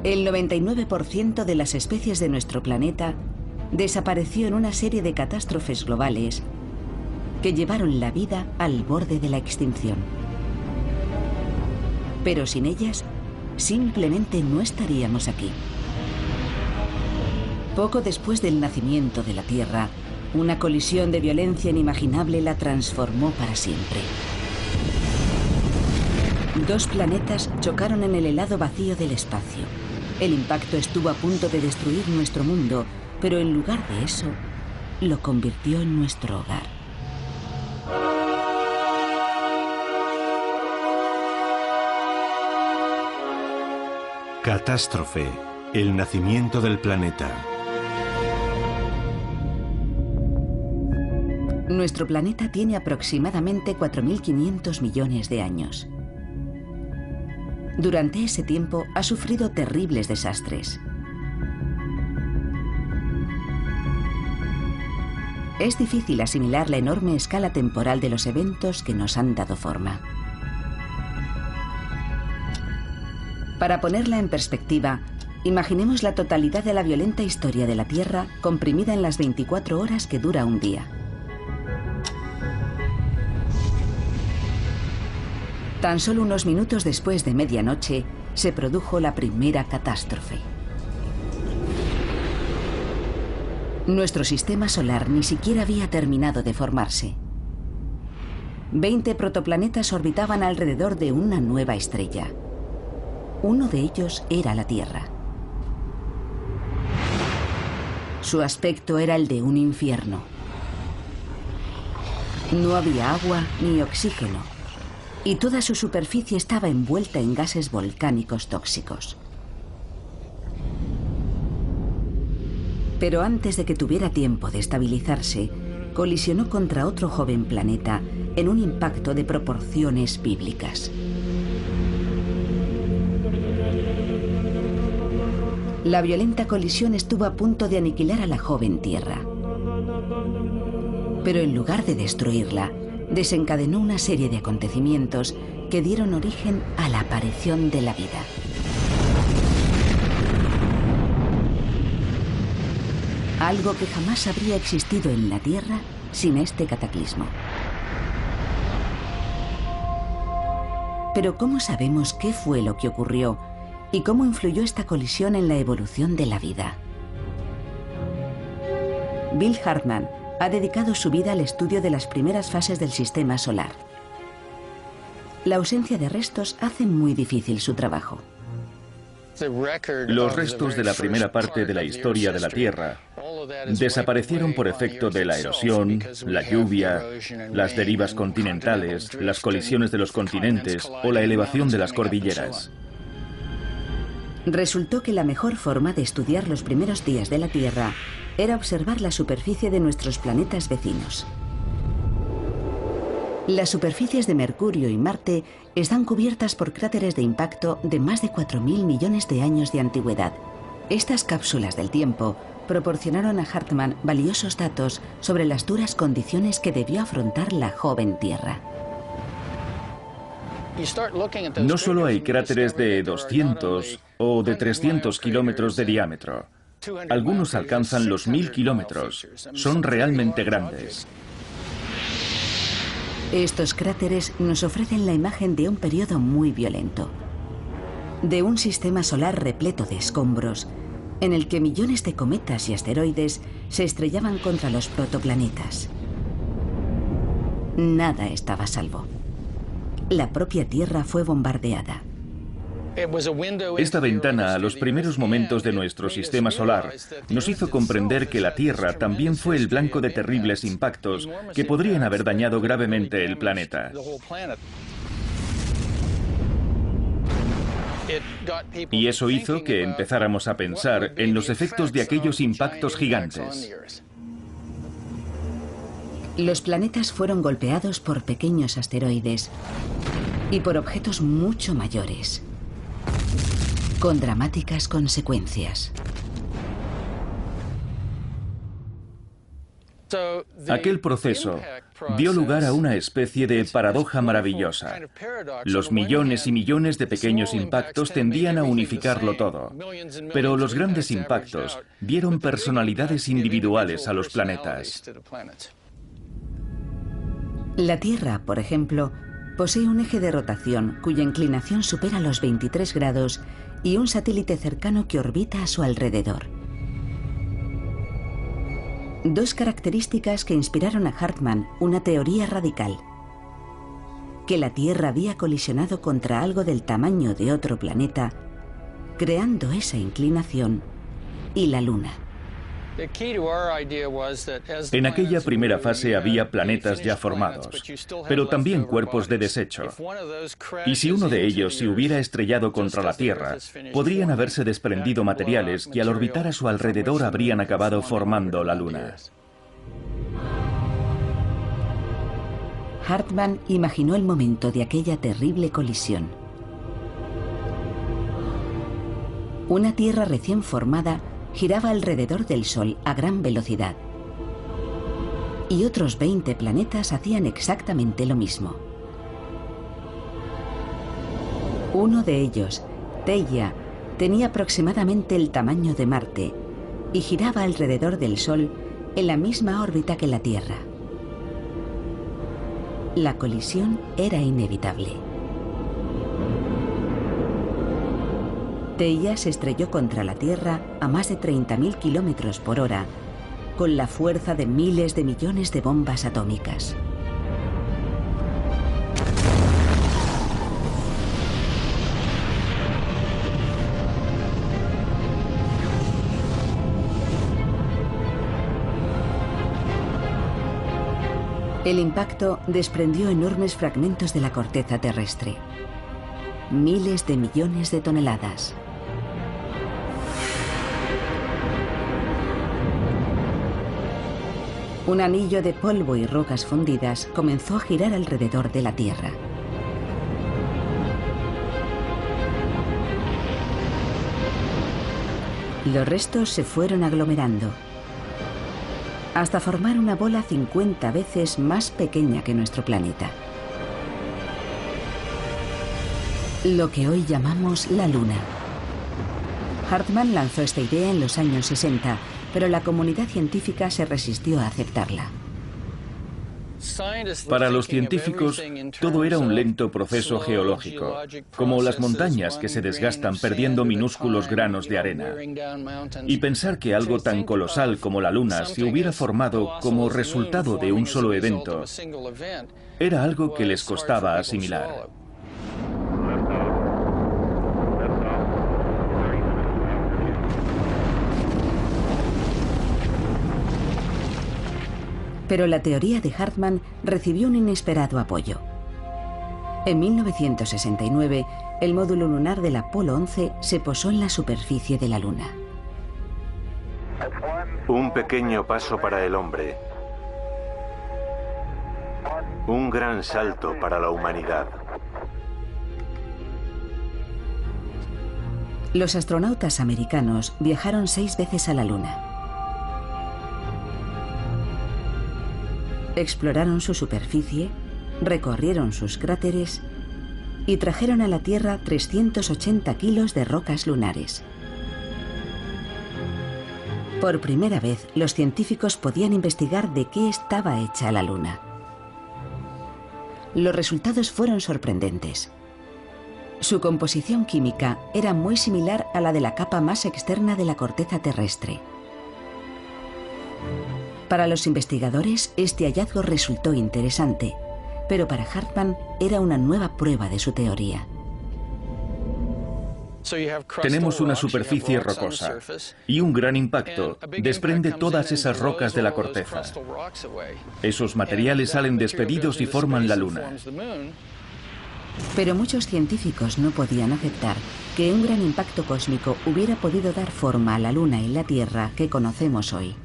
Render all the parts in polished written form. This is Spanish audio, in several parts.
El 99% de las especies de nuestro planeta desapareció en una serie de catástrofes globales que llevaron la vida al borde de la extinción. Pero sin ellas, simplemente no estaríamos aquí. Poco después del nacimiento de la Tierra, una colisión de violencia inimaginable la transformó para siempre. Dos planetas chocaron en el helado vacío del espacio. El impacto estuvo a punto de destruir nuestro mundo, pero en lugar de eso, lo convirtió en nuestro hogar. Catástrofe, el nacimiento del planeta. Nuestro planeta tiene aproximadamente 4.500 millones de años. Durante ese tiempo ha sufrido terribles desastres. Es difícil asimilar la enorme escala temporal de los eventos que nos han dado forma. Para ponerla en perspectiva, imaginemos la totalidad de la violenta historia de la Tierra comprimida en las 24 horas que dura un día. Tan solo unos minutos después de medianoche, se produjo la primera catástrofe. Nuestro sistema solar ni siquiera había terminado de formarse. 20 protoplanetas orbitaban alrededor de una nueva estrella. Uno de ellos era la Tierra. Su aspecto era el de un infierno. No había agua ni oxígeno, y toda su superficie estaba envuelta en gases volcánicos tóxicos. Pero antes de que tuviera tiempo de estabilizarse, colisionó contra otro joven planeta en un impacto de proporciones bíblicas. La violenta colisión estuvo a punto de aniquilar a la joven Tierra. Pero en lugar de destruirla, desencadenó una serie de acontecimientos que dieron origen a la aparición de la vida. Algo que jamás habría existido en la Tierra sin este cataclismo. Pero ¿cómo sabemos qué fue lo que ocurrió y cómo influyó esta colisión en la evolución de la vida? Bill Hartmann ha dedicado su vida al estudio de las primeras fases del sistema solar. La ausencia de restos hace muy difícil su trabajo. Los restos de la primera parte de la historia de la Tierra desaparecieron por efecto de la erosión, la lluvia, las derivas continentales, las colisiones de los continentes o la elevación de las cordilleras. Resultó que la mejor forma de estudiar los primeros días de la Tierra era observar la superficie de nuestros planetas vecinos. Las superficies de Mercurio y Marte están cubiertas por cráteres de impacto de más de 4.000 millones de años de antigüedad. Estas cápsulas del tiempo proporcionaron a Hartmann valiosos datos sobre las duras condiciones que debió afrontar la joven Tierra. No solo hay cráteres de 200 o de 300 kilómetros de diámetro. Algunos alcanzan los 1000 kilómetros. Son realmente grandes. Estos cráteres nos ofrecen la imagen de un periodo muy violento. De un sistema solar repleto de escombros, en el que millones de cometas y asteroides se estrellaban contra los protoplanetas. Nada estaba a salvo. La propia Tierra fue bombardeada. Esta ventana a los primeros momentos de nuestro sistema solar nos hizo comprender que la Tierra también fue el blanco de terribles impactos que podrían haber dañado gravemente el planeta. Y eso hizo que empezáramos a pensar en los efectos de aquellos impactos gigantes. Los planetas fueron golpeados por pequeños asteroides y por objetos mucho mayores, con dramáticas consecuencias. Aquel proceso dio lugar a una especie de paradoja maravillosa. Los millones y millones de pequeños impactos tendían a unificarlo todo, pero los grandes impactos dieron personalidades individuales a los planetas. La Tierra, por ejemplo, posee un eje de rotación cuya inclinación supera los 23 grados y un satélite cercano que orbita a su alrededor. Dos características que inspiraron a Hartmann una teoría radical: que la Tierra había colisionado contra algo del tamaño de otro planeta, creando esa inclinación, y la Luna. En aquella primera fase había planetas ya formados, pero también cuerpos de desecho. Y si uno de ellos se hubiera estrellado contra la Tierra, podrían haberse desprendido materiales que al orbitar a su alrededor habrían acabado formando la Luna. Hartmann imaginó el momento de aquella terrible colisión. Una Tierra recién formada giraba alrededor del Sol a gran velocidad. Y otros 20 planetas hacían exactamente lo mismo. Uno de ellos, Theia, tenía aproximadamente el tamaño de Marte y giraba alrededor del Sol en la misma órbita que la Tierra. La colisión era inevitable. Theia se estrelló contra la Tierra a más de 30.000 kilómetros por hora, con la fuerza de miles de millones de bombas atómicas. El impacto desprendió enormes fragmentos de la corteza terrestre. Miles de millones de toneladas. Un anillo de polvo y rocas fundidas comenzó a girar alrededor de la Tierra. Los restos se fueron aglomerando, hasta formar una bola 50 veces más pequeña que nuestro planeta. Lo que hoy llamamos la Luna. Hartmann lanzó esta idea en los años 60, pero la comunidad científica se resistió a aceptarla. Para los científicos, todo era un lento proceso geológico, como las montañas que se desgastan perdiendo minúsculos granos de arena. Y pensar que algo tan colosal como la Luna se hubiera formado como resultado de un solo evento era algo que les costaba asimilar. Pero la teoría de Hartmann recibió un inesperado apoyo. En 1969, el módulo lunar del Apolo 11 se posó en la superficie de la Luna. Un pequeño paso para el hombre. Un gran salto para la humanidad. Los astronautas americanos viajaron 6 veces a la Luna. Exploraron su superficie, recorrieron sus cráteres y trajeron a la Tierra 380 kilos de rocas lunares. Por primera vez, los científicos podían investigar de qué estaba hecha la Luna. Los resultados fueron sorprendentes. Su composición química era muy similar a la de la capa más externa de la corteza terrestre. Para los investigadores, este hallazgo resultó interesante, pero para Hartmann era una nueva prueba de su teoría. Tenemos una superficie rocosa y un gran impacto desprende todas esas rocas de la corteza. Esos materiales salen despedidos y forman la Luna. Pero muchos científicos no podían aceptar que un gran impacto cósmico hubiera podido dar forma a la Luna y la Tierra que conocemos hoy.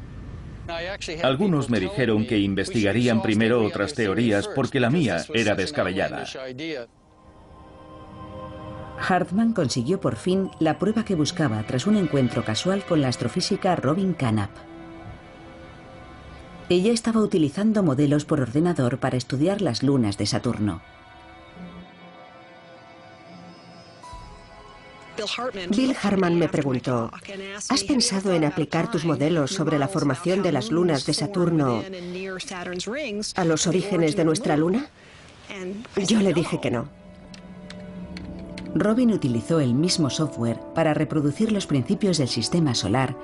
Algunos me dijeron que investigarían primero otras teorías porque la mía era descabellada. Hartmann consiguió por fin la prueba que buscaba tras un encuentro casual con la astrofísica Robin Carnap. Ella estaba utilizando modelos por ordenador para estudiar las lunas de Saturno. Bill Hartman me preguntó, ¿has pensado en aplicar tus modelos sobre la formación de las lunas de Saturno a los orígenes de nuestra luna? Yo le dije que no. Robin utilizó el mismo software para reproducir los principios del sistema solar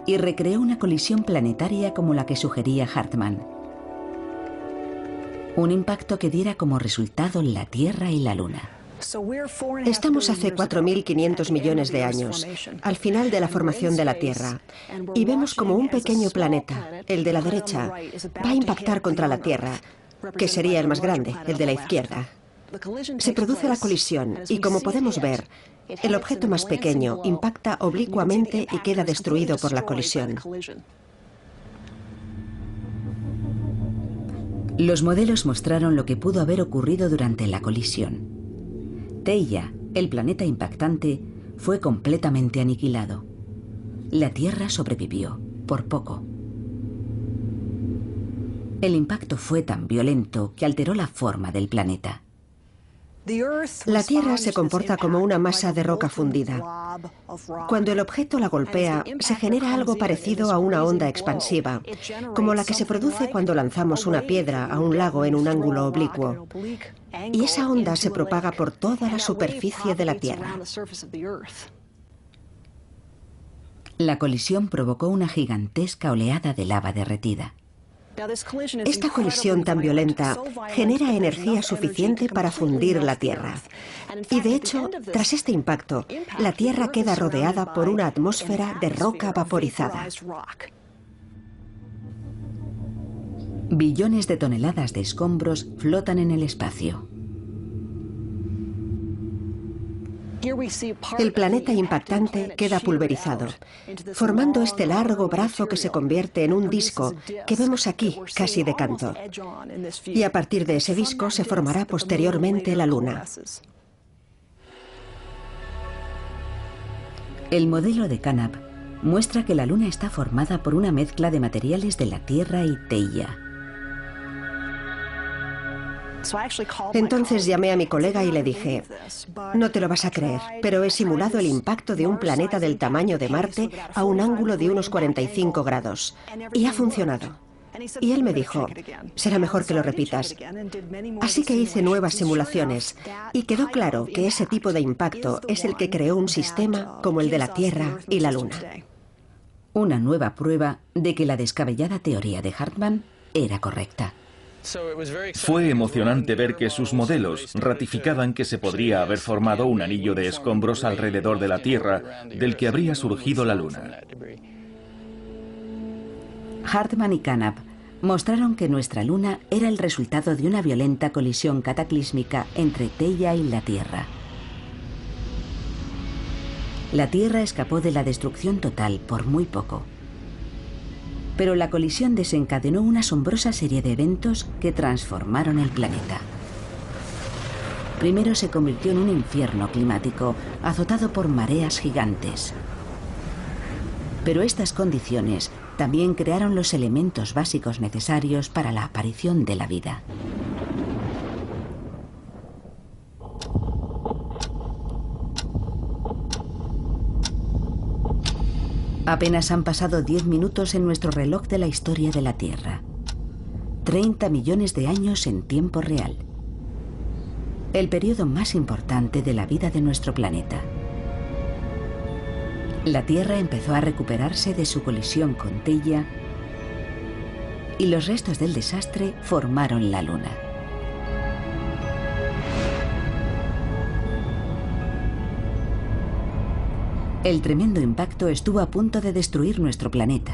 y recreó una colisión planetaria como la que sugería Hartman. Un impacto que diera como resultado la Tierra y la Luna. Estamos hace 4.500 millones de años, al final de la formación de la Tierra, y vemos como un pequeño planeta, el de la derecha, va a impactar contra la Tierra, que sería el más grande, el de la izquierda. Se produce la colisión y, como podemos ver, el objeto más pequeño impacta oblicuamente y queda destruido por la colisión. Los modelos mostraron lo que pudo haber ocurrido durante la colisión. Theia, el planeta impactante, fue completamente aniquilado. La Tierra sobrevivió, por poco. El impacto fue tan violento que alteró la forma del planeta. La Tierra se comporta como una masa de roca fundida. Cuando el objeto la golpea, se genera algo parecido a una onda expansiva, como la que se produce cuando lanzamos una piedra a un lago en un ángulo oblicuo. Y esa onda se propaga por toda la superficie de la Tierra. La colisión provocó una gigantesca oleada de lava derretida. Esta colisión tan violenta genera energía suficiente para fundir la Tierra. Y de hecho, tras este impacto, la Tierra queda rodeada por una atmósfera de roca vaporizada. Billones de toneladas de escombros flotan en el espacio. El planeta impactante queda pulverizado, formando este largo brazo que se convierte en un disco que vemos aquí, casi de canto. Y a partir de ese disco se formará posteriormente la Luna. El modelo de Canap muestra que la Luna está formada por una mezcla de materiales de la Tierra y Theia. Entonces llamé a mi colega y le dije, no te lo vas a creer, pero he simulado el impacto de un planeta del tamaño de Marte a un ángulo de unos 45 grados. Y ha funcionado. Y él me dijo, será mejor que lo repitas. Así que hice nuevas simulaciones y quedó claro que ese tipo de impacto es el que creó un sistema como el de la Tierra y la Luna. Una nueva prueba de que la descabellada teoría de Hartman era correcta. Fue emocionante ver que sus modelos ratificaban que se podría haber formado un anillo de escombros alrededor de la Tierra, del que habría surgido la Luna. Hartman y Canap mostraron que nuestra Luna era el resultado de una violenta colisión cataclísmica entre Theia y la Tierra. La Tierra escapó de la destrucción total por muy poco. Pero la colisión desencadenó una asombrosa serie de eventos que transformaron el planeta. Primero se convirtió en un infierno climático, azotado por mareas gigantes. Pero estas condiciones también crearon los elementos básicos necesarios para la aparición de la vida. Apenas han pasado 10 minutos en nuestro reloj de la historia de la Tierra. 30 millones de años en tiempo real. El periodo más importante de la vida de nuestro planeta. La Tierra empezó a recuperarse de su colisión con Theia y los restos del desastre formaron la Luna. El tremendo impacto estuvo a punto de destruir nuestro planeta.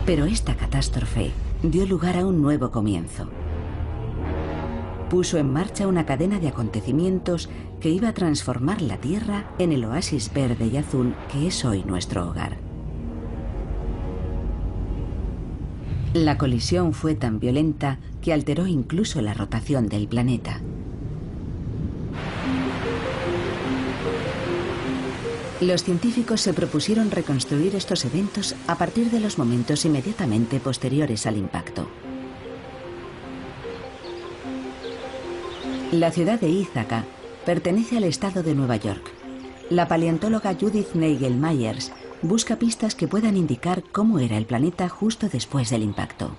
Pero esta catástrofe dio lugar a un nuevo comienzo. Puso en marcha una cadena de acontecimientos que iba a transformar la Tierra en el oasis verde y azul que es hoy nuestro hogar. La colisión fue tan violenta que alteró incluso la rotación del planeta. Los científicos se propusieron reconstruir estos eventos a partir de los momentos inmediatamente posteriores al impacto. La ciudad de Ítaca pertenece al estado de Nueva York. La paleontóloga Judith Nagel Myers busca pistas que puedan indicar cómo era el planeta justo después del impacto.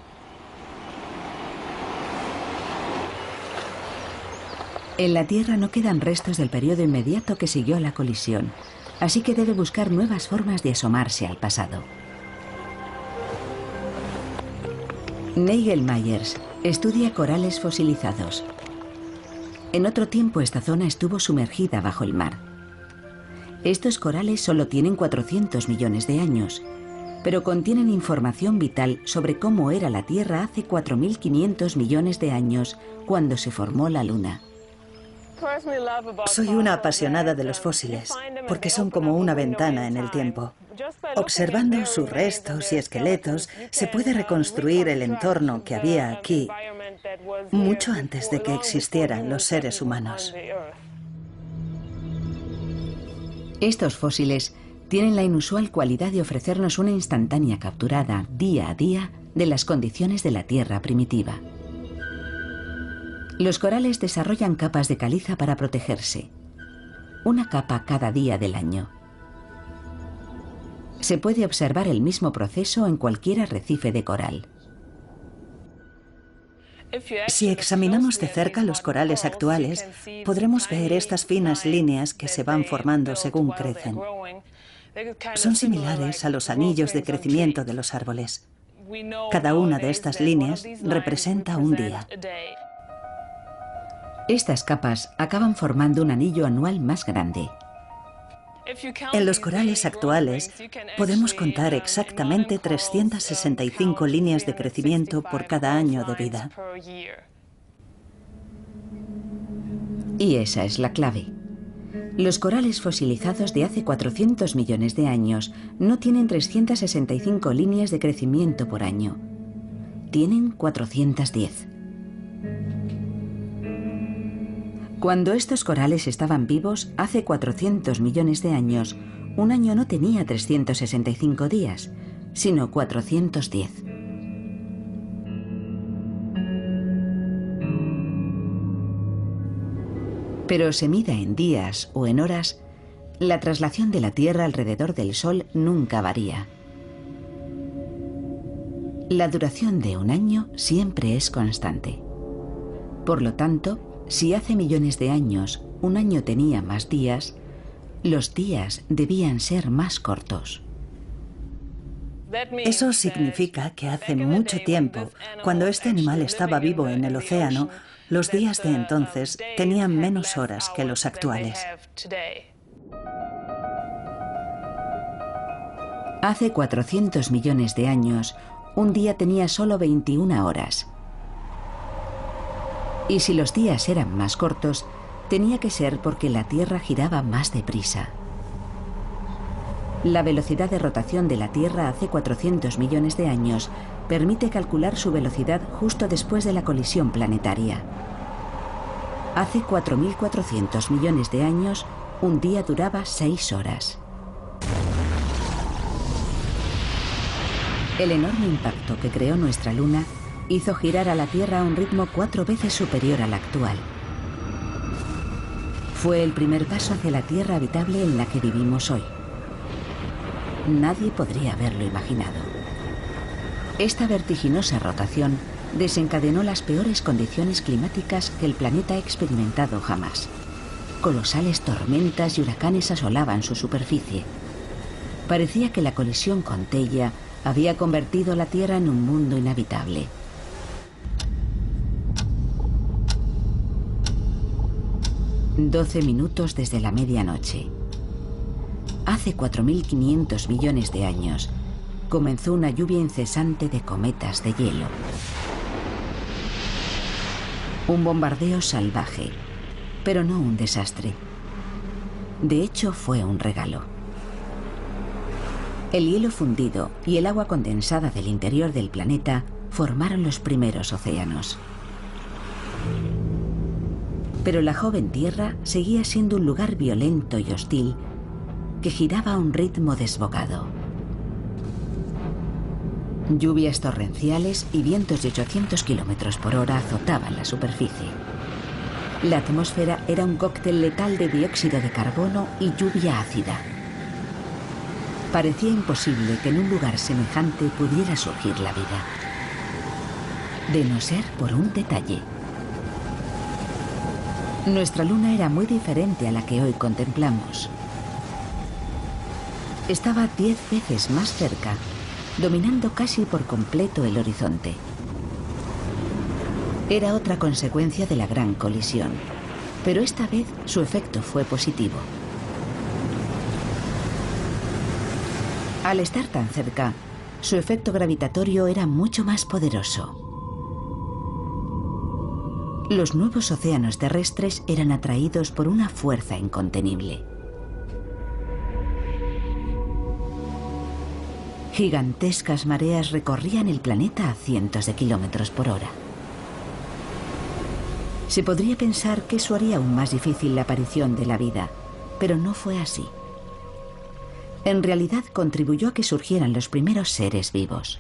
En la Tierra no quedan restos del periodo inmediato que siguió la colisión, así que debe buscar nuevas formas de asomarse al pasado. Nagel Myers estudia corales fosilizados. En otro tiempo esta zona estuvo sumergida bajo el mar. Estos corales solo tienen 400 millones de años, pero contienen información vital sobre cómo era la Tierra hace 4.500 millones de años, cuando se formó la Luna. Soy una apasionada de los fósiles, porque son como una ventana en el tiempo. Observando sus restos y esqueletos, se puede reconstruir el entorno que había aquí, mucho antes de que existieran los seres humanos. Estos fósiles tienen la inusual cualidad de ofrecernos una instantánea capturada, día a día, de las condiciones de la Tierra primitiva. Los corales desarrollan capas de caliza para protegerse. Una capa cada día del año. Se puede observar el mismo proceso en cualquier arrecife de coral. Si examinamos de cerca los corales actuales, podremos ver estas finas líneas que se van formando según crecen. Son similares a los anillos de crecimiento de los árboles. Cada una de estas líneas representa un día. Estas capas acaban formando un anillo anual más grande. En los corales actuales podemos contar exactamente 365 líneas de crecimiento por cada año de vida. Y esa es la clave. Los corales fosilizados de hace 400 millones de años no tienen 365 líneas de crecimiento por año. Tienen 410. Cuando estos corales estaban vivos, hace 400 millones de años, un año no tenía 365 días, sino 410. Pero se mida en días o en horas, la traslación de la Tierra alrededor del Sol nunca varía. La duración de un año siempre es constante. Por lo tanto, si hace millones de años un año tenía más días, los días debían ser más cortos. Eso significa que hace mucho tiempo, cuando este animal estaba vivo en el océano, los días de entonces tenían menos horas que los actuales. Hace 400 millones de años, un día tenía solo 21 horas. Y si los días eran más cortos, tenía que ser porque la Tierra giraba más deprisa. La velocidad de rotación de la Tierra hace 400 millones de años permite calcular su velocidad justo después de la colisión planetaria. Hace 4.400 millones de años, un día duraba 6 horas. El enorme impacto que creó nuestra Luna hizo girar a la Tierra a un ritmo 4 veces superior al actual. Fue el primer paso hacia la Tierra habitable en la que vivimos hoy. Nadie podría haberlo imaginado. Esta vertiginosa rotación desencadenó las peores condiciones climáticas que el planeta ha experimentado jamás. Colosales tormentas y huracanes asolaban su superficie. Parecía que la colisión con Theia había convertido la Tierra en un mundo inhabitable. «12 minutos desde la medianoche. Hace 4.500 millones de años comenzó una lluvia incesante de cometas de hielo. Un bombardeo salvaje, pero no un desastre. De hecho, fue un regalo. El hielo fundido y el agua condensada del interior del planeta formaron los primeros océanos. Pero la joven Tierra seguía siendo un lugar violento y hostil que giraba a un ritmo desbocado. Lluvias torrenciales y vientos de 800 kilómetros por hora azotaban la superficie. La atmósfera era un cóctel letal de dióxido de carbono y lluvia ácida. Parecía imposible que en un lugar semejante pudiera surgir la vida. De no ser por un detalle. Nuestra luna era muy diferente a la que hoy contemplamos. Estaba 10 veces más cerca, dominando casi por completo el horizonte. Era otra consecuencia de la gran colisión, pero esta vez su efecto fue positivo. Al estar tan cerca, su efecto gravitatorio era mucho más poderoso. Los nuevos océanos terrestres eran atraídos por una fuerza incontenible. Gigantescas mareas recorrían el planeta a cientos de kilómetros por hora. Se podría pensar que eso haría aún más difícil la aparición de la vida, pero no fue así. En realidad contribuyó a que surgieran los primeros seres vivos.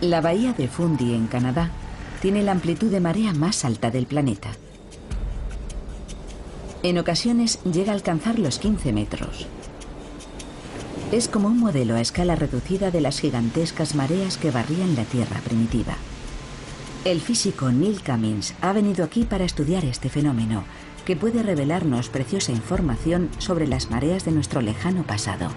La bahía de Fundy, en Canadá, tiene la amplitud de marea más alta del planeta. En ocasiones llega a alcanzar los 15 metros. Es como un modelo a escala reducida de las gigantescas mareas que barrían la Tierra primitiva. El físico Neil Cummins ha venido aquí para estudiar este fenómeno, que puede revelarnos preciosa información sobre las mareas de nuestro lejano pasado.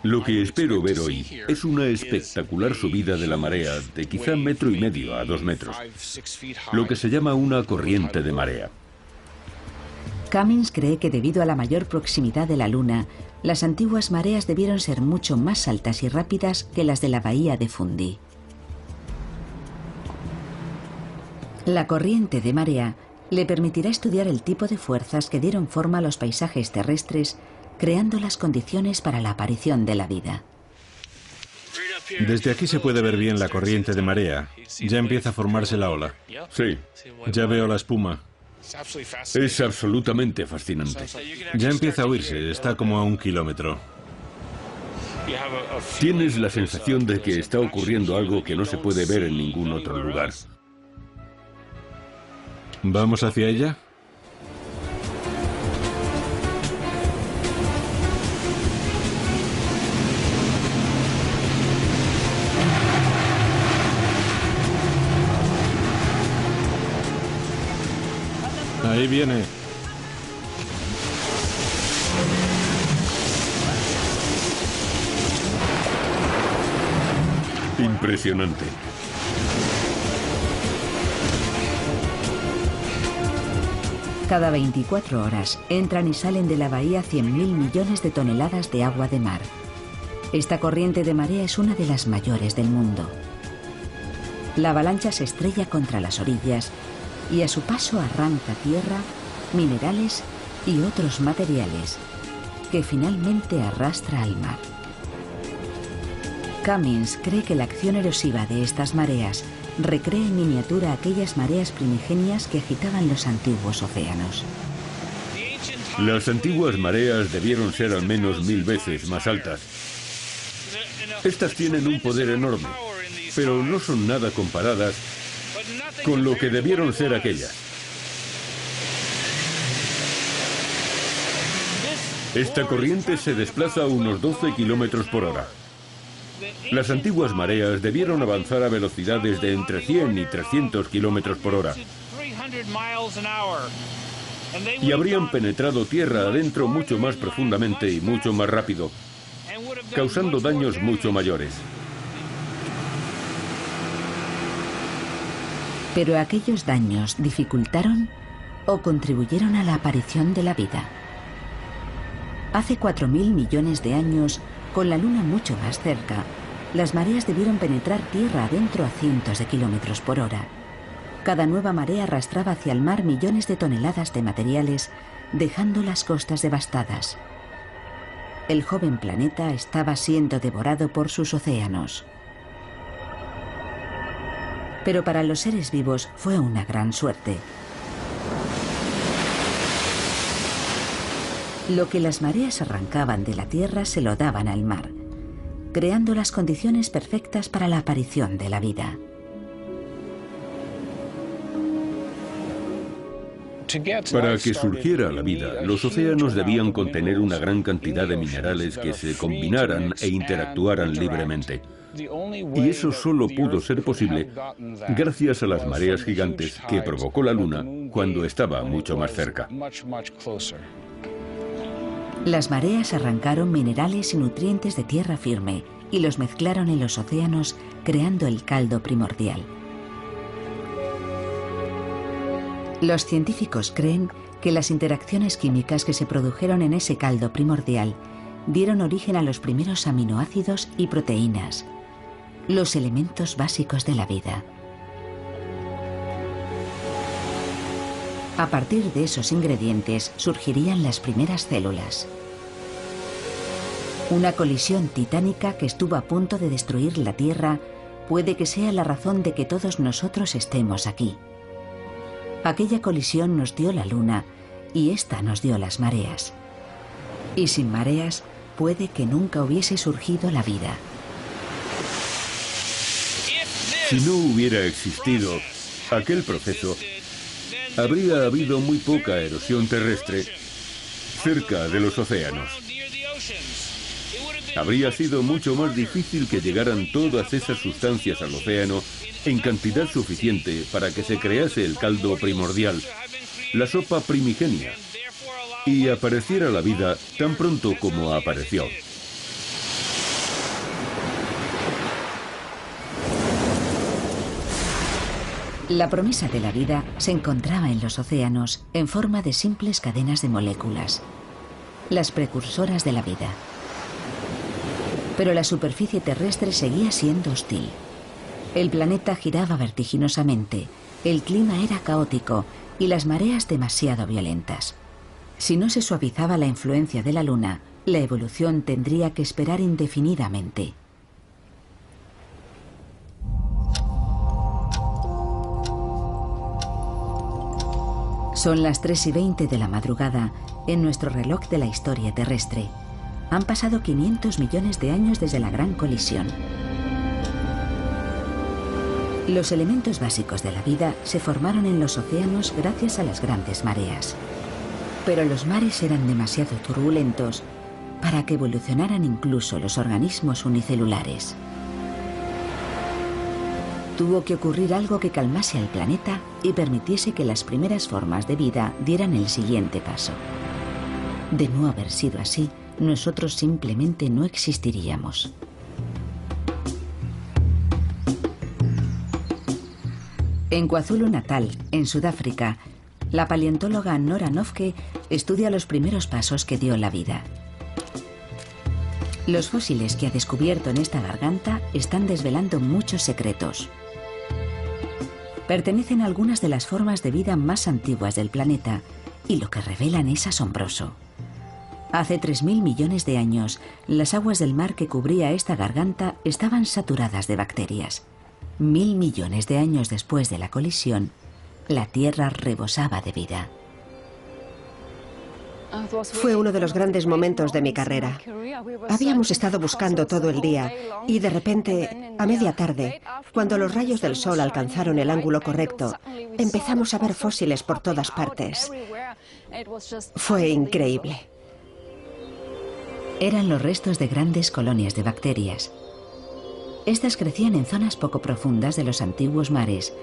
Lo que espero ver hoy es una espectacular subida de la marea de quizá 1,5 metros a 2 metros, lo que se llama una corriente de marea. Cummins cree que debido a la mayor proximidad de la Luna, las antiguas mareas debieron ser mucho más altas y rápidas que las de la bahía de Fundy. La corriente de marea le permitirá estudiar el tipo de fuerzas que dieron forma a los paisajes terrestres, creando las condiciones para la aparición de la vida. Desde aquí se puede ver bien la corriente de marea. Ya empieza a formarse la ola. Sí, Ya veo la espuma. es absolutamente fascinante. Ya empieza a oírse, está como a 1 kilómetro. Tienes la sensación de que está ocurriendo algo que no se puede ver en ningún otro lugar. ¿Vamos hacia ella? Ahí viene. Impresionante. Cada 24 horas entran y salen de la bahía 100.000 millones de toneladas de agua de mar. Esta corriente de marea es una de las mayores del mundo. La avalancha se estrella contra las orillas y a su paso arranca tierra, minerales y otros materiales que finalmente arrastra al mar. Cummins cree que la acción erosiva de estas mareas recrea en miniatura aquellas mareas primigenias que agitaban los antiguos océanos. Las antiguas mareas debieron ser al menos 1000 veces más altas. Estas tienen un poder enorme, pero no son nada comparadas con lo que debieron ser aquellas. Esta corriente se desplaza a unos 12 kilómetros por hora. Las antiguas mareas debieron avanzar a velocidades de entre 100 y 300 kilómetros por hora. Y habrían penetrado tierra adentro mucho más profundamente y mucho más rápido, causando daños mucho mayores. Pero aquellos daños dificultaron o contribuyeron a la aparición de la vida. Hace 4.000 millones de años, con la Luna mucho más cerca, las mareas debieron penetrar tierra adentro a cientos de kilómetros por hora. Cada nueva marea arrastraba hacia el mar millones de toneladas de materiales, dejando las costas devastadas. El joven planeta estaba siendo devorado por sus océanos. Pero para los seres vivos fue una gran suerte. Lo que las mareas arrancaban de la tierra se lo daban al mar, creando las condiciones perfectas para la aparición de la vida. Para que surgiera la vida, los océanos debían contener una gran cantidad de minerales que se combinaran e interactuaran libremente. Y eso solo pudo ser posible gracias a las mareas gigantes que provocó la Luna cuando estaba mucho más cerca. Las mareas arrancaron minerales y nutrientes de tierra firme y los mezclaron en los océanos, creando el caldo primordial. Los científicos creen que las interacciones químicas que se produjeron en ese caldo primordial dieron origen a los primeros aminoácidos y proteínas, los elementos básicos de la vida. A partir de esos ingredientes surgirían las primeras células. Una colisión titánica que estuvo a punto de destruir la Tierra puede que sea la razón de que todos nosotros estemos aquí. Aquella colisión nos dio la Luna y esta nos dio las mareas. Y sin mareas puede que nunca hubiese surgido la vida. Si no hubiera existido aquel proceso, habría habido muy poca erosión terrestre cerca de los océanos. Habría sido mucho más difícil que llegaran todas esas sustancias al océano en cantidad suficiente para que se crease el caldo primordial, la sopa primigenia, y apareciera la vida tan pronto como apareció. La promesa de la vida se encontraba en los océanos en forma de simples cadenas de moléculas, las precursoras de la vida. Pero la superficie terrestre seguía siendo hostil. El planeta giraba vertiginosamente, el clima era caótico y las mareas demasiado violentas. Si no se suavizaba la influencia de la Luna, la evolución tendría que esperar indefinidamente. Son las 3:20 de la madrugada en nuestro reloj de la historia terrestre. Han pasado 500 millones de años desde la gran colisión. Los elementos básicos de la vida se formaron en los océanos gracias a las grandes mareas. Pero los mares eran demasiado turbulentos para que evolucionaran incluso los organismos unicelulares. Tuvo que ocurrir algo que calmase al planeta y permitiese que las primeras formas de vida dieran el siguiente paso. De no haber sido así, nosotros simplemente no existiríamos. En KwaZulu-Natal, en Sudáfrica, la paleontóloga Nora Noffke estudia los primeros pasos que dio la vida. Los fósiles que ha descubierto en esta garganta están desvelando muchos secretos. Pertenecen a algunas de las formas de vida más antiguas del planeta y lo que revelan es asombroso. Hace 3.000 millones de años, las aguas del mar que cubría esta garganta estaban saturadas de bacterias. 1.000 millones de años después de la colisión, la Tierra rebosaba de vida. Fue uno de los grandes momentos de mi carrera. Habíamos estado buscando todo el día y de repente, a media tarde, cuando los rayos del sol alcanzaron el ángulo correcto, empezamos a ver fósiles por todas partes. Fue increíble. Eran los restos de grandes colonias de bacterias. Estas crecían en zonas poco profundas de los antiguos mares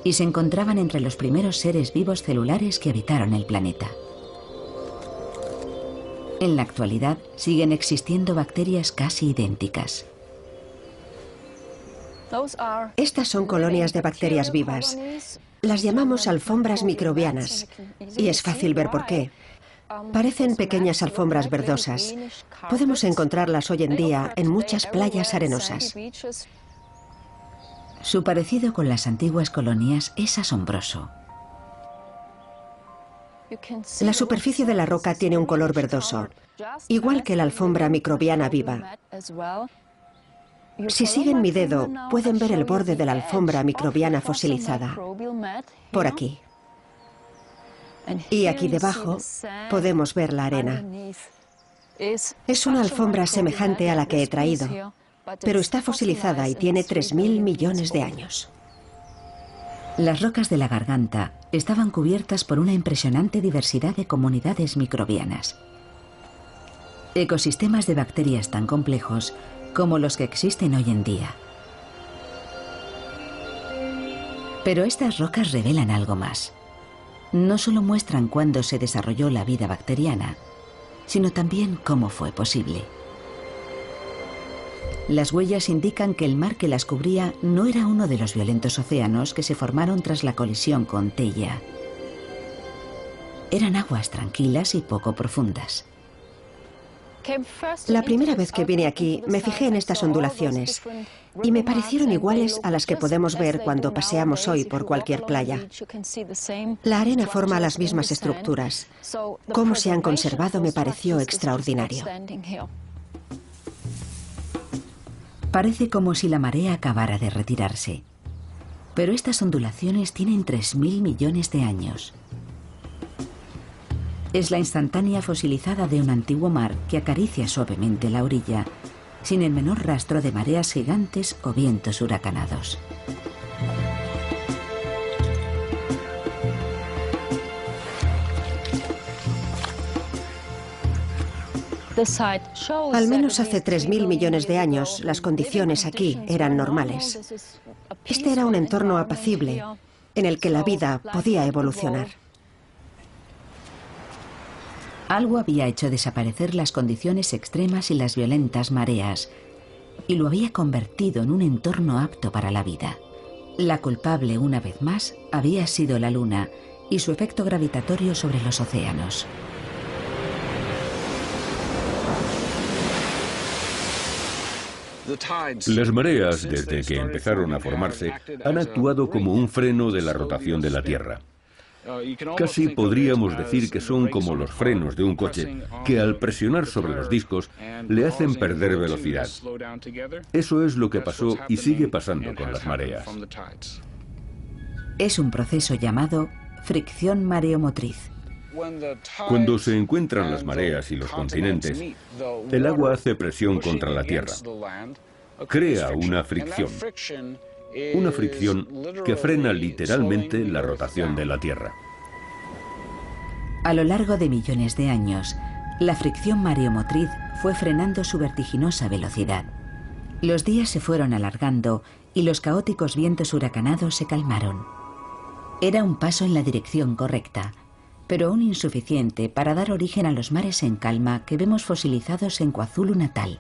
y se encontraban entre los primeros seres vivos celulares que habitaron el planeta. En la actualidad siguen existiendo bacterias casi idénticas. Estas son colonias de bacterias vivas. Las llamamos alfombras microbianas y es fácil ver por qué. Parecen pequeñas alfombras verdosas. Podemos encontrarlas hoy en día en muchas playas arenosas. Su parecido con las antiguas colonias es asombroso. La superficie de la roca tiene un color verdoso, igual que la alfombra microbiana viva. Si siguen mi dedo, pueden ver el borde de la alfombra microbiana fosilizada. Por aquí. Y aquí debajo podemos ver la arena. Es una alfombra semejante a la que he traído, pero está fosilizada y tiene 3.000 millones de años. Las rocas de la garganta estaban cubiertas por una impresionante diversidad de comunidades microbianas. Ecosistemas de bacterias tan complejos como los que existen hoy en día. Pero estas rocas revelan algo más. No solo muestran cuándo se desarrolló la vida bacteriana, sino también cómo fue posible. Las huellas indican que el mar que las cubría no era uno de los violentos océanos que se formaron tras la colisión con Theia. Eran aguas tranquilas y poco profundas. La primera vez que vine aquí me fijé en estas ondulaciones y me parecieron iguales a las que podemos ver cuando paseamos hoy por cualquier playa. La arena forma las mismas estructuras. Cómo se han conservado me pareció extraordinario. Parece como si la marea acabara de retirarse. Pero estas ondulaciones tienen 3.000 millones de años. Es la instantánea fosilizada de un antiguo mar que acaricia suavemente la orilla, sin el menor rastro de mareas gigantes o vientos huracanados. Al menos hace 3.000 millones de años, las condiciones aquí eran normales. Este era un entorno apacible, en el que la vida podía evolucionar. Algo había hecho desaparecer las condiciones extremas y las violentas mareas, y lo había convertido en un entorno apto para la vida. La culpable, una vez más, había sido la Luna y su efecto gravitatorio sobre los océanos. Las mareas, desde que empezaron a formarse, han actuado como un freno de la rotación de la Tierra. Casi podríamos decir que son como los frenos de un coche, que al presionar sobre los discos le hacen perder velocidad. Eso es lo que pasó y sigue pasando con las mareas. Es un proceso llamado fricción mareomotriz. Cuando se encuentran las mareas y los continentes, el agua hace presión contra la Tierra. Crea una fricción que frena literalmente la rotación de la Tierra. A lo largo de millones de años, la fricción mareomotriz fue frenando su vertiginosa velocidad. Los días se fueron alargando y los caóticos vientos huracanados se calmaron. Era un paso en la dirección correcta, pero aún insuficiente para dar origen a los mares en calma que vemos fosilizados en KwaZulu Natal.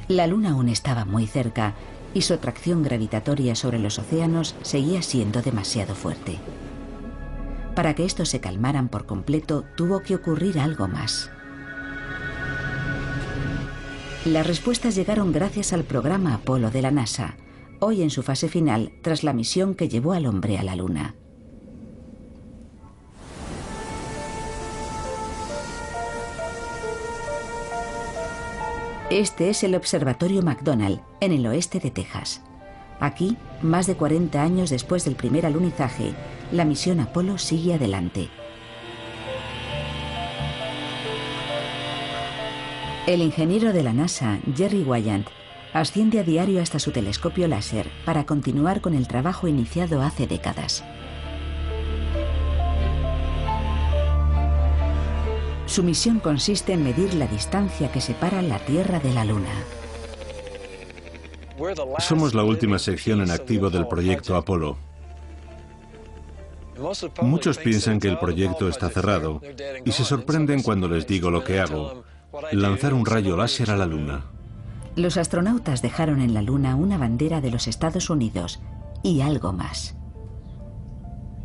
La Luna aún estaba muy cerca y su atracción gravitatoria sobre los océanos seguía siendo demasiado fuerte. Para que estos se calmaran por completo, tuvo que ocurrir algo más. Las respuestas llegaron gracias al programa Apolo de la NASA, hoy en su fase final tras la misión que llevó al hombre a la Luna. Este es el Observatorio McDonald, en el oeste de Texas. Aquí, más de 40 años después del primer alunizaje, la misión Apolo sigue adelante. El ingeniero de la NASA, Jerry Wyant, asciende a diario hasta su telescopio láser para continuar con el trabajo iniciado hace décadas. Su misión consiste en medir la distancia que separa la Tierra de la Luna. Somos la última sección en activo del proyecto Apolo. Muchos piensan que el proyecto está cerrado y se sorprenden cuando les digo lo que hago: lanzar un rayo láser a la Luna. Los astronautas dejaron en la Luna una bandera de los Estados Unidos y algo más.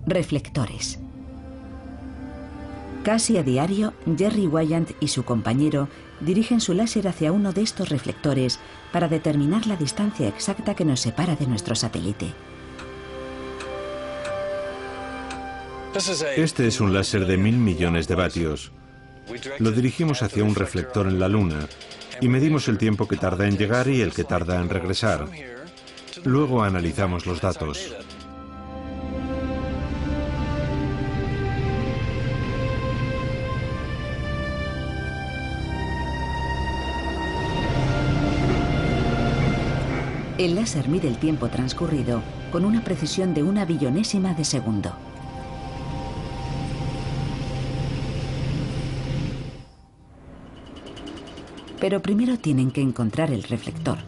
Reflectores. Casi a diario, Jerry Wyant y su compañero dirigen su láser hacia uno de estos reflectores para determinar la distancia exacta que nos separa de nuestro satélite. Este es un láser de 1000 millones de vatios. Lo dirigimos hacia un reflector en la Luna y medimos el tiempo que tarda en llegar y el que tarda en regresar. Luego analizamos los datos. El láser mide el tiempo transcurrido con una precisión de 1 billonésima de segundo. Pero primero tienen que encontrar el reflector.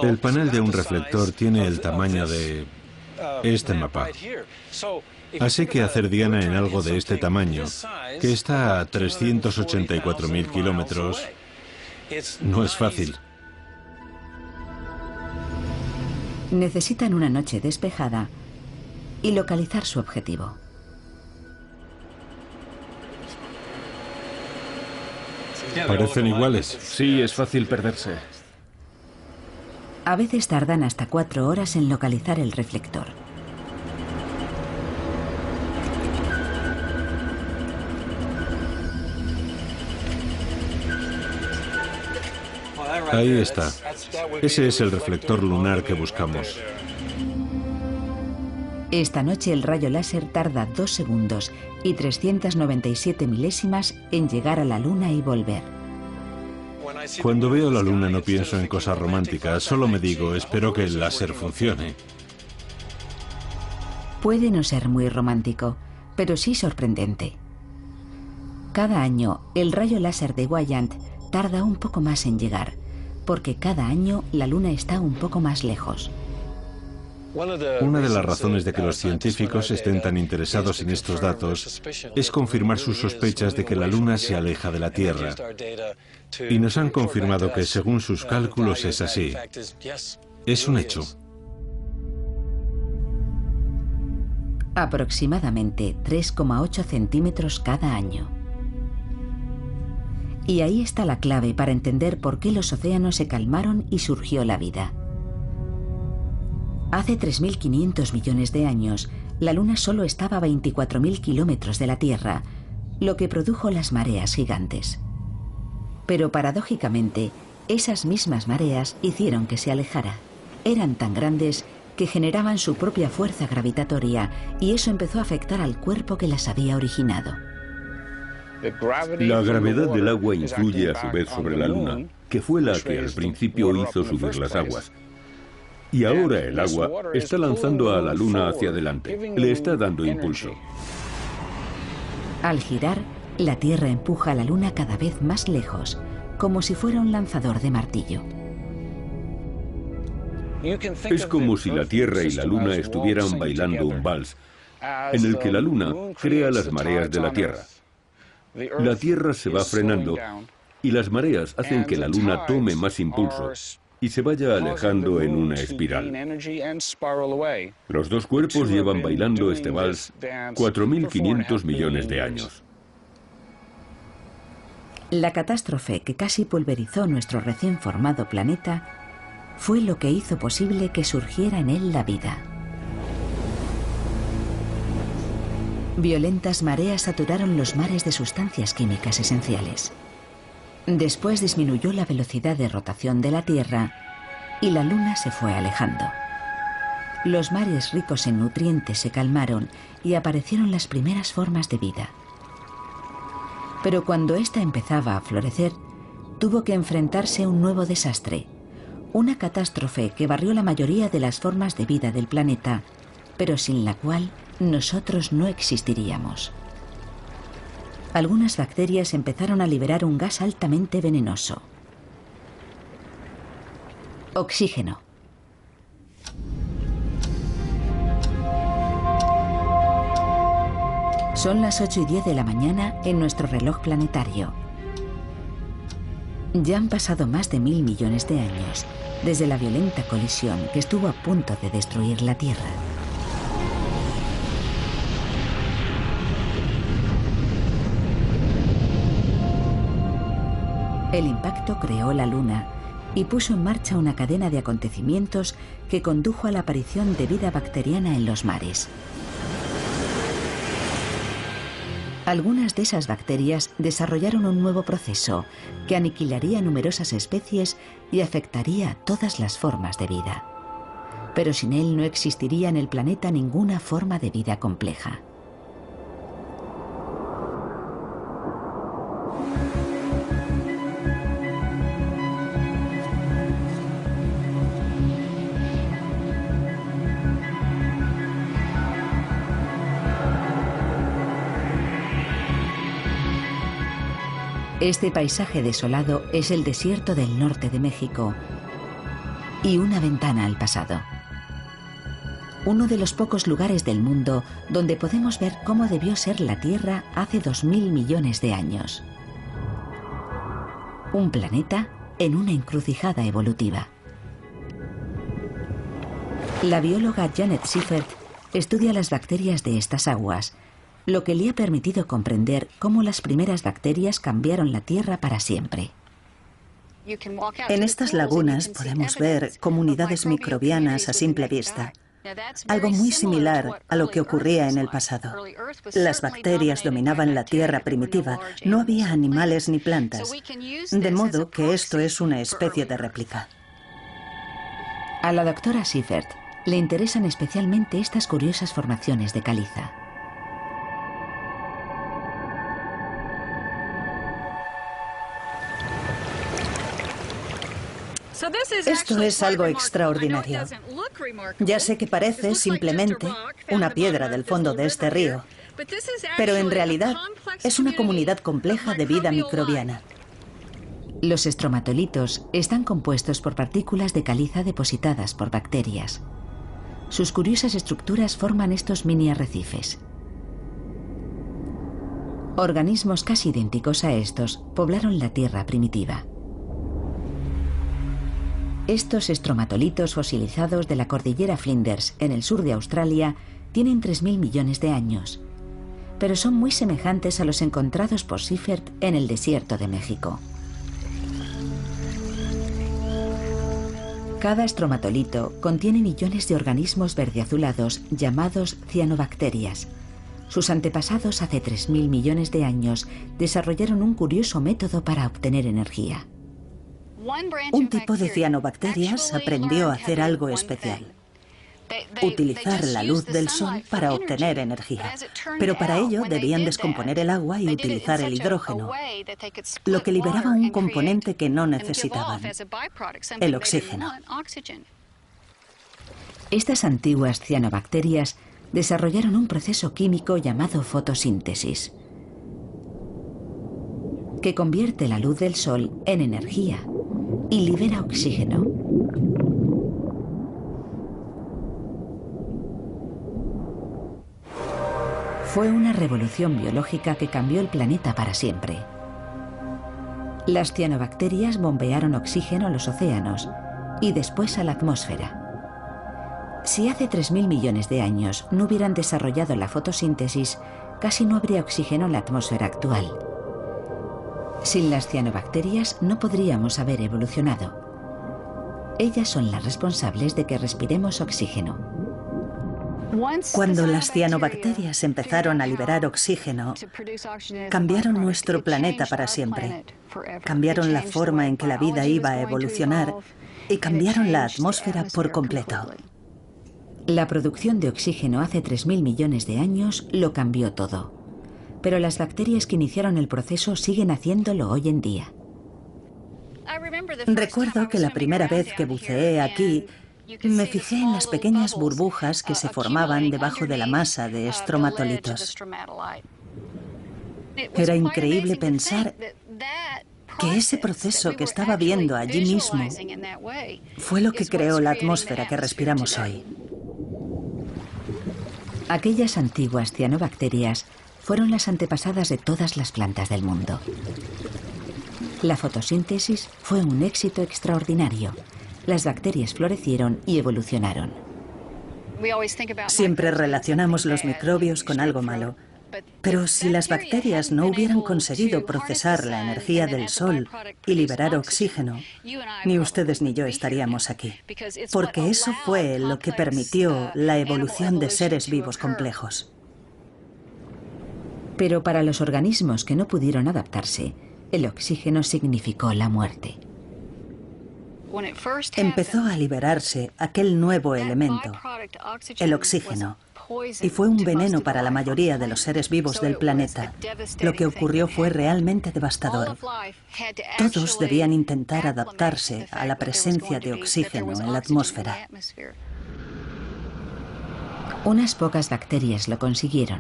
El panel de un reflector tiene el tamaño de este mapa. Así que hacer diana en algo de este tamaño, que está a 384.000 kilómetros, no es fácil. Necesitan una noche despejada y localizar su objetivo. ¿Parecen iguales? Sí, es fácil perderse. A veces tardan hasta 4 horas en localizar el reflector. Ahí está. Ese es el reflector lunar que buscamos. Esta noche el rayo láser tarda 2 segundos y 397 milésimas en llegar a la Luna y volver. Cuando veo la Luna no pienso en cosas románticas, solo me digo, espero que el láser funcione. Puede no ser muy romántico, pero sí sorprendente. Cada año, el rayo láser de Weyand tarda un poco más en llegar, porque cada año la Luna está un poco más lejos. Una de las razones de que los científicos estén tan interesados en estos datos es confirmar sus sospechas de que la Luna se aleja de la Tierra. Y nos han confirmado que según sus cálculos es así. Es un hecho. Aproximadamente 3,8 centímetros cada año. Y ahí está la clave para entender por qué los océanos se calmaron y surgió la vida. Hace 3.500 millones de años, la Luna solo estaba a 24.000 kilómetros de la Tierra, lo que produjo las mareas gigantes. Pero paradójicamente, esas mismas mareas hicieron que se alejara. Eran tan grandes que generaban su propia fuerza gravitatoria y eso empezó a afectar al cuerpo que las había originado. La gravedad del agua influye a su vez sobre la Luna, que fue la que al principio hizo subir las aguas. Y ahora el agua está lanzando a la Luna hacia adelante, le está dando impulso. Al girar, la Tierra empuja a la Luna cada vez más lejos, como si fuera un lanzador de martillo. Es como si la Tierra y la Luna estuvieran bailando un vals, en el que la Luna crea las mareas de la Tierra. La Tierra se va frenando y las mareas hacen que la Luna tome más impulso y se vaya alejando en una espiral. Los dos cuerpos llevan bailando este vals 4.500 millones de años. La catástrofe que casi pulverizó nuestro recién formado planeta fue lo que hizo posible que surgiera en él la vida. Violentas mareas saturaron los mares de sustancias químicas esenciales. Después disminuyó la velocidad de rotación de la Tierra y la Luna se fue alejando. Los mares ricos en nutrientes se calmaron y aparecieron las primeras formas de vida. Pero cuando ésta empezaba a florecer, tuvo que enfrentarse a un nuevo desastre, una catástrofe que barrió la mayoría de las formas de vida del planeta, pero sin la cual nosotros no existiríamos. Algunas bacterias empezaron a liberar un gas altamente venenoso. Oxígeno. Son las 8:10 de la mañana en nuestro reloj planetario. Ya han pasado más de 1.000 millones de años desde la violenta colisión que estuvo a punto de destruir la Tierra. El impacto creó la Luna y puso en marcha una cadena de acontecimientos que condujo a la aparición de vida bacteriana en los mares. Algunas de esas bacterias desarrollaron un nuevo proceso que aniquilaría numerosas especies y afectaría a todas las formas de vida. Pero sin él no existiría en el planeta ninguna forma de vida compleja. Este paisaje desolado es el desierto del norte de México y una ventana al pasado. Uno de los pocos lugares del mundo donde podemos ver cómo debió ser la Tierra hace 2000 millones de años. Un planeta en una encrucijada evolutiva. La bióloga Janet Seifert estudia las bacterias de estas aguas, lo que le ha permitido comprender cómo las primeras bacterias cambiaron la Tierra para siempre. En estas lagunas podemos ver comunidades microbianas a simple vista, algo muy similar a lo que ocurría en el pasado. Las bacterias dominaban la Tierra primitiva, no había animales ni plantas, de modo que esto es una especie de réplica. A la doctora Seifert le interesan especialmente estas curiosas formaciones de caliza. Esto es algo extraordinario. Ya sé que parece simplemente una piedra del fondo de este río, pero en realidad es una comunidad compleja de vida microbiana. Los estromatolitos están compuestos por partículas de caliza depositadas por bacterias. Sus curiosas estructuras forman estos mini arrecifes. Organismos casi idénticos a estos poblaron la Tierra primitiva. Estos estromatolitos fosilizados de la cordillera Flinders, en el sur de Australia, tienen 3000 millones de años, pero son muy semejantes a los encontrados por Seifert en el desierto de México. Cada estromatolito contiene millones de organismos verdeazulados llamados cianobacterias. Sus antepasados hace 3000 millones de años desarrollaron un curioso método para obtener energía. Un tipo de cianobacterias aprendió a hacer algo especial: utilizar la luz del sol para obtener energía. Pero para ello debían descomponer el agua y utilizar el hidrógeno, lo que liberaba un componente que no necesitaban: el oxígeno. Estas antiguas cianobacterias desarrollaron un proceso químico llamado fotosíntesis, que convierte la luz del sol en energía y libera oxígeno. Fue una revolución biológica que cambió el planeta para siempre. Las cianobacterias bombearon oxígeno a los océanos y después a la atmósfera. Si hace 3000 millones de años no hubieran desarrollado la fotosíntesis, casi no habría oxígeno en la atmósfera actual. Sin las cianobacterias no podríamos haber evolucionado. Ellas son las responsables de que respiremos oxígeno. Cuando las cianobacterias empezaron a liberar oxígeno, cambiaron nuestro planeta para siempre. Cambiaron la forma en que la vida iba a evolucionar y cambiaron la atmósfera por completo. La producción de oxígeno hace 3000 millones de años lo cambió todo. Pero las bacterias que iniciaron el proceso siguen haciéndolo hoy en día. Recuerdo que la primera vez que buceé aquí, me fijé en las pequeñas burbujas que se formaban debajo de la masa de estromatolitos. Era increíble pensar que ese proceso que estaba viendo allí mismo fue lo que creó la atmósfera que respiramos hoy. Aquellas antiguas cianobacterias fueron las antepasadas de todas las plantas del mundo. La fotosíntesis fue un éxito extraordinario. Las bacterias florecieron y evolucionaron. Siempre relacionamos los microbios con algo malo. Pero si las bacterias no hubieran conseguido procesar la energía del sol y liberar oxígeno, ni ustedes ni yo estaríamos aquí. Porque eso fue lo que permitió la evolución de seres vivos complejos. Pero para los organismos que no pudieron adaptarse, el oxígeno significó la muerte. Empezó a liberarse aquel nuevo elemento, el oxígeno, y fue un veneno para la mayoría de los seres vivos del planeta. Lo que ocurrió fue realmente devastador. Todos debían intentar adaptarse a la presencia de oxígeno en la atmósfera. Unas pocas bacterias lo consiguieron.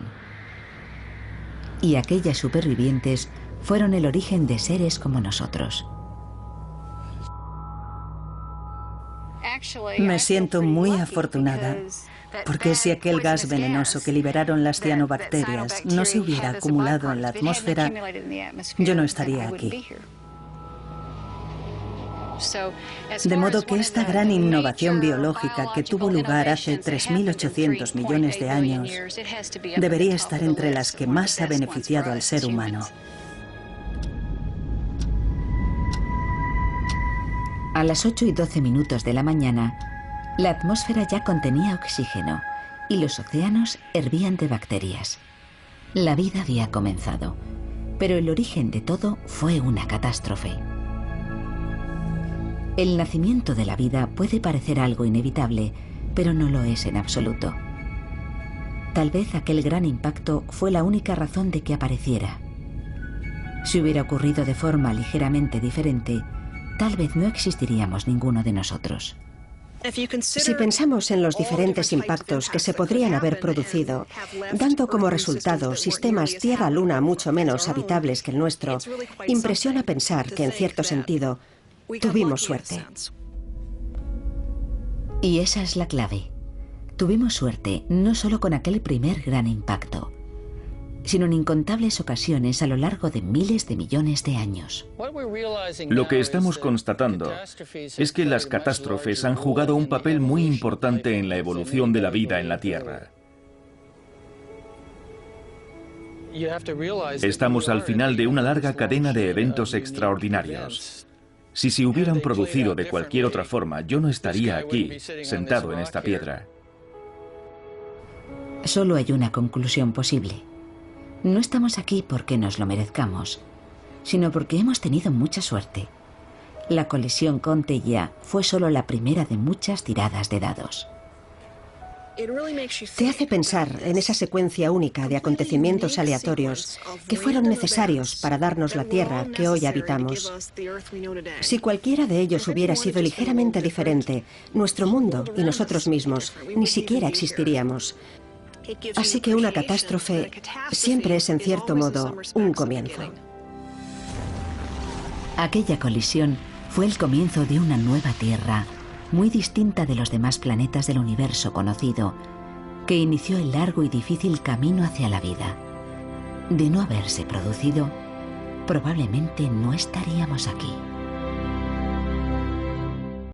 Y aquellas supervivientes fueron el origen de seres como nosotros. Me siento muy afortunada, porque si aquel gas venenoso que liberaron las cianobacterias no se hubiera acumulado en la atmósfera, yo no estaría aquí. De modo que esta gran innovación biológica que tuvo lugar hace 3.800 millones de años debería estar entre las que más ha beneficiado al ser humano. A las 8:12 de la mañana, la atmósfera ya contenía oxígeno y los océanos hervían de bacterias. La vida había comenzado, pero el origen de todo fue una catástrofe. El nacimiento de la vida puede parecer algo inevitable, pero no lo es en absoluto. Tal vez aquel gran impacto fue la única razón de que apareciera. Si hubiera ocurrido de forma ligeramente diferente, tal vez no existiríamos ninguno de nosotros. Si pensamos en los diferentes impactos que se podrían haber producido, dando como resultado sistemas Tierra-Luna mucho menos habitables que el nuestro, impresiona pensar que, en cierto sentido, tuvimos suerte. Y esa es la clave. Tuvimos suerte no solo con aquel primer gran impacto, sino en incontables ocasiones a lo largo de miles de millones de años. Lo que estamos constatando es que las catástrofes han jugado un papel muy importante en la evolución de la vida en la Tierra. Estamos al final de una larga cadena de eventos extraordinarios. Si se hubieran producido de cualquier otra forma, yo no estaría aquí, sentado en esta piedra. Solo hay una conclusión posible. No estamos aquí porque nos lo merezcamos, sino porque hemos tenido mucha suerte. La colisión con Theia fue solo la primera de muchas tiradas de dados. Te hace pensar en esa secuencia única de acontecimientos aleatorios que fueron necesarios para darnos la Tierra que hoy habitamos. Si cualquiera de ellos hubiera sido ligeramente diferente, nuestro mundo y nosotros mismos ni siquiera existiríamos. Así que una catástrofe siempre es, en cierto modo, un comienzo. Aquella colisión fue el comienzo de una nueva Tierra, muy distinta de los demás planetas del universo conocido, que inició el largo y difícil camino hacia la vida. De no haberse producido, probablemente no estaríamos aquí.